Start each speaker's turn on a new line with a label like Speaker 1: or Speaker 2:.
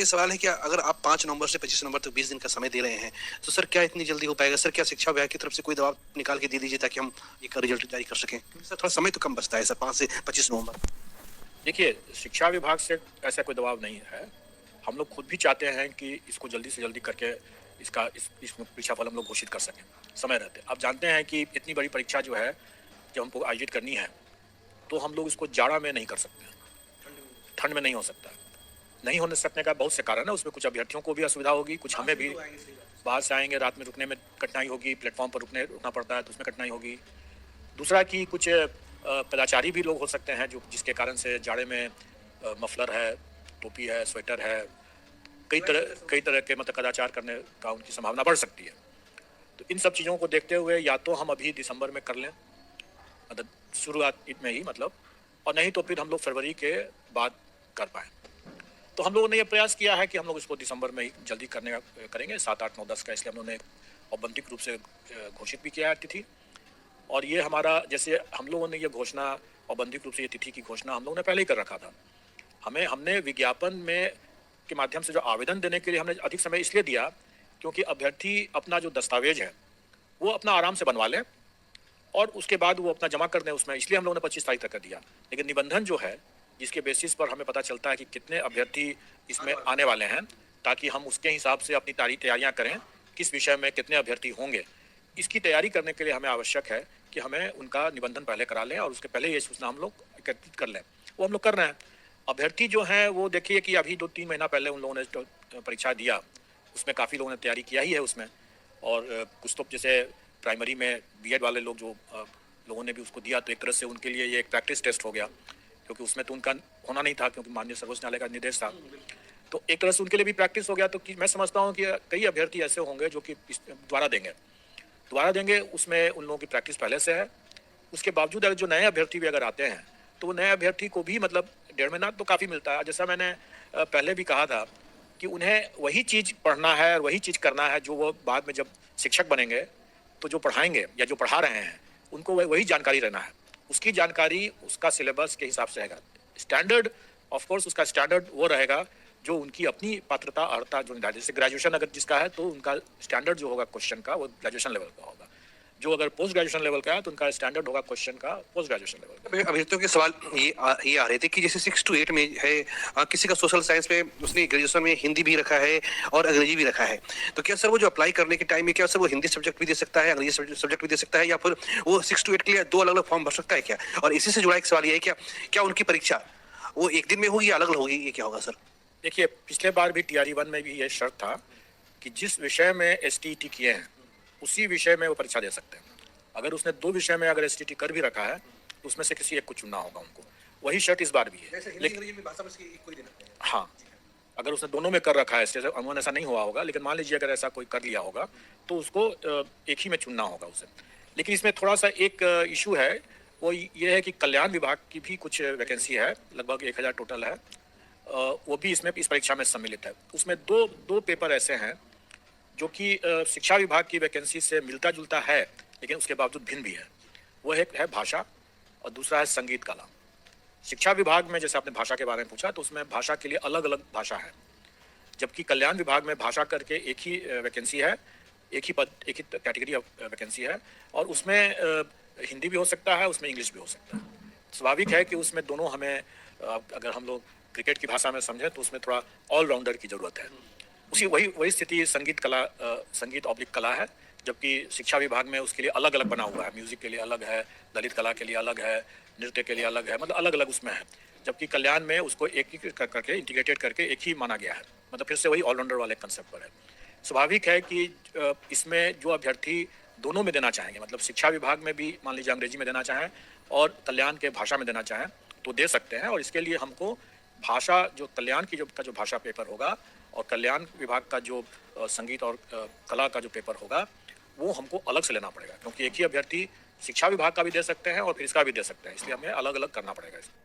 Speaker 1: ये सवाल है कि अगर आप 5 नवंबर से 25 नवंबर तक 20 दिन का समय दे रहे हैं, तो सर क्या इतनी जल्दी हो पाएगा? सर क्या शिक्षा विभाग की तरफ से कोई दबाव निकाल के दे दीजिए ताकि हम एक रिजल्ट जारी कर सकें? क्योंकि सर थोड़ा समय तो कम बचता है सर 5 से 25 नवंबर।
Speaker 2: देखिए, शिक्षा विभाग से ऐसा कोई दबाव नहीं है। हम लोग खुद भी चाहते हैं कि इसको जल्दी से जल्दी करके इस परीक्षाफल हम लोग घोषित कर सकें, समय रहते। आप जानते हैं कि इतनी बड़ी परीक्षा जो है, जब हमको आयोजित करनी है, तो हम लोग इसको जाड़ा में नहीं कर सकते हैं, ठंड में नहीं हो सकता है। नहीं होने सकने का बहुत से कारण है, उसमें कुछ अभ्यर्थियों को भी असुविधा होगी, कुछ हमें भी। बाहर से आएँगे, रात में रुकने में कठिनाई होगी, प्लेटफ़ॉर्म पर रुकना पड़ता है तो उसमें कठिनाई होगी। दूसरा कि कुछ कदाचारी भी लोग हो सकते हैं जो जिसके कारण से जाड़े में मफलर है, टोपी है, स्वेटर है, कई तरह के मतलब कदाचार करने का उनकी संभावना बढ़ सकती है। तो इन सब चीज़ों को देखते हुए या तो हम अभी दिसंबर में कर लें, मतलब शुरुआत में ही मतलब, और नहीं तो फिर हम लोग फरवरी के बाद कर पाएँ। तो हम लोगों ने ये प्रयास किया है कि हम लोग इसको दिसंबर में ही जल्दी करेंगे 7, 8, 9, 10 का, इसलिए हम लोगों ने औपबंधिक रूप से घोषित भी किया है तिथि। और ये हमारा, जैसे हम लोगों ने ये घोषणा औपबंधिक रूप से ये तिथि की घोषणा हम लोगों ने पहले ही कर रखा था। हमने विज्ञापन में के माध्यम से जो आवेदन देने के लिए हमने अधिक समय इसलिए दिया क्योंकि अभ्यर्थी अपना जो दस्तावेज है वो अपना आराम से बनवा लें और उसके बाद वो अपना जमा कर दें उसमें, इसलिए हम लोगों ने 25 तारीख तक कर दिया। लेकिन निबंधन जो है, जिसके बेसिस पर हमें पता चलता है कि कितने अभ्यर्थी इसमें आने वाले हैं, ताकि हम उसके हिसाब से अपनी तैयारियां करें, किस विषय में कितने अभ्यर्थी होंगे, इसकी तैयारी करने के लिए हमें आवश्यक है कि हमें उनका निबंधन पहले करा लें और उसके पहले ये सूचना हम लोग एकत्रित कर लें। वो हम लोग कर रहे हैं। अभ्यर्थी जो हैं वो देखिए कि अभी 2-3 महीना पहले उन लोगों ने जो परीक्षा दिया, उसमें काफ़ी लोगों ने तैयारी किया ही है उसमें। और कुछ तो जैसे प्राइमरी में बीएड वाले लोग जो लोगों ने भी उसको दिया, तो एक तरह से उनके लिए ये एक प्रैक्टिस टेस्ट हो गया, क्योंकि उसमें तो उनका होना नहीं था, क्योंकि माननीय सर्वोच्च न्यायालय का निर्देश था। तो एक तरह से उनके लिए भी प्रैक्टिस हो गया। तो मैं समझता हूँ कि कई अभ्यर्थी ऐसे होंगे जो कि दोबारा देंगे, उसमें उन लोगों की प्रैक्टिस पहले से है। उसके बावजूद अगर जो नए अभ्यर्थी भी अगर आते हैं, तो वो नए अभ्यर्थी को भी मतलब 1.5 महीना तो काफ़ी मिलता है। जैसा मैंने पहले भी कहा था कि उन्हें वही चीज़ पढ़ना है और वही चीज़ करना है जो वो बाद में जब शिक्षक बनेंगे, तो जो पढ़ाएंगे या जो पढ़ा रहे हैं, उनको वही जानकारी रहना है। उसकी जानकारी उसका सिलेबस के हिसाब से रहेगा। स्टैंडर्ड ऑफ कोर्स उसका स्टैंडर्ड वो रहेगा जो उनकी अपनी पात्रता अर्हता जो निर्धारित, जैसे ग्रेजुएशन अगर जिसका है तो उनका स्टैंडर्ड जो होगा क्वेश्चन का वो ग्रेजुएशन लेवल का होगा। जो अगर पोस्ट ग्रेजुएशन लेवल का है तो उनका स्टैंडर्ड होगा क्वेश्चन का पोस्ट ग्रेजुएशन लेवल का।
Speaker 1: अभ्यर्थियों के सवाल ये आ रहे थे कि जैसे 6 to 8 में है, किसी का सोशल साइंस में उसने ग्रेजुएशन में हिंदी भी रखा है और अंग्रेजी भी रखा है, तो क्या सर वो जो अप्लाई करने के टाइम में क्या सर वो हिंदी सब्जेक्ट भी दे सकता है, अंग्रेजी सब्जेक्ट भी दे सकता है, या फिर वो 6 to 8 के लिए 2 अलग अलग फॉर्म भर सकता है क्या? और इसी से जुड़ा एक सवाल ये है, क्या उनकी परीक्षा वो एक दिन में होगी या अलग अलग होगी, ये क्या होगा सर?
Speaker 2: देखिए, पिछले बार भी TRE-1 में भी ये शर्त था कि जिस विषय में STET किए हैं उसी विषय में वो परीक्षा दे सकते हैं। अगर उसने 2 विषय में अगर STET कर भी रखा है तो उसमें से किसी एक को चुनना होगा उनको। वही शर्त इस बार भी है। हाँ, अगर उसने दोनों में कर रखा है, जैसे अमूमन ऐसा नहीं हुआ होगा, लेकिन मान लीजिए अगर ऐसा कोई कर लिया होगा तो उसको एक ही में चुनना होगा उसे। लेकिन इसमें थोड़ा सा एक इशू है, वो ये है कि कल्याण विभाग की भी कुछ वैकेंसी है, लगभग 1000 टोटल है। वो भी इसमें इस परीक्षा में सम्मिलित है। उसमें दो पेपर ऐसे हैं जो कि शिक्षा विभाग की वैकेंसी से मिलता जुलता है, लेकिन उसके बावजूद भिन्न भी है। वो एक है भाषा और दूसरा है संगीत कला। शिक्षा विभाग में जैसे आपने भाषा के बारे में पूछा, तो उसमें भाषा के लिए अलग अलग भाषा है, जबकि कल्याण विभाग में भाषा करके एक ही वैकेंसी है, एक ही कैटेगरी ऑफ वैकेंसी है, और उसमें हिंदी भी हो सकता है, उसमें इंग्लिश भी हो सकता है। स्वाभाविक है कि उसमें दोनों हमें, अगर हम लोग क्रिकेट की भाषा में समझें तो उसमें थोड़ा ऑलराउंडर की जरूरत है। वही स्थिति संगीत ऑब्लिक कला है, जबकि शिक्षा विभाग में उसके लिए अलग अलग बना हुआ है। म्यूजिक के लिए अलग है, ललित कला के लिए अलग है, नृत्य के लिए अलग है, मतलब अलग अलग उसमें है। जबकि कल्याण में उसको एक ही करके इंटीग्रेटेड करके एक ही माना गया है, मतलब फिर से वही ऑलराउंडर वाले कंसेप्ट पर है। स्वाभाविक है कि इसमें जो अभ्यर्थी दोनों में देना चाहेंगे, मतलब शिक्षा विभाग में भी मान लीजिए अंग्रेजी में देना चाहें और कल्याण के भाषा में देना चाहें तो दे सकते हैं। और इसके लिए हमको भाषा, जो कल्याण की जो भाषा पेपर होगा और कल्याण विभाग का जो संगीत और कला का जो पेपर होगा, वो हमको अलग से लेना पड़ेगा, क्योंकि एक ही अभ्यर्थी शिक्षा विभाग का भी दे सकते हैं और फिर इसका भी दे सकते हैं, इसलिए हमें अलग अलग करना पड़ेगा इसको।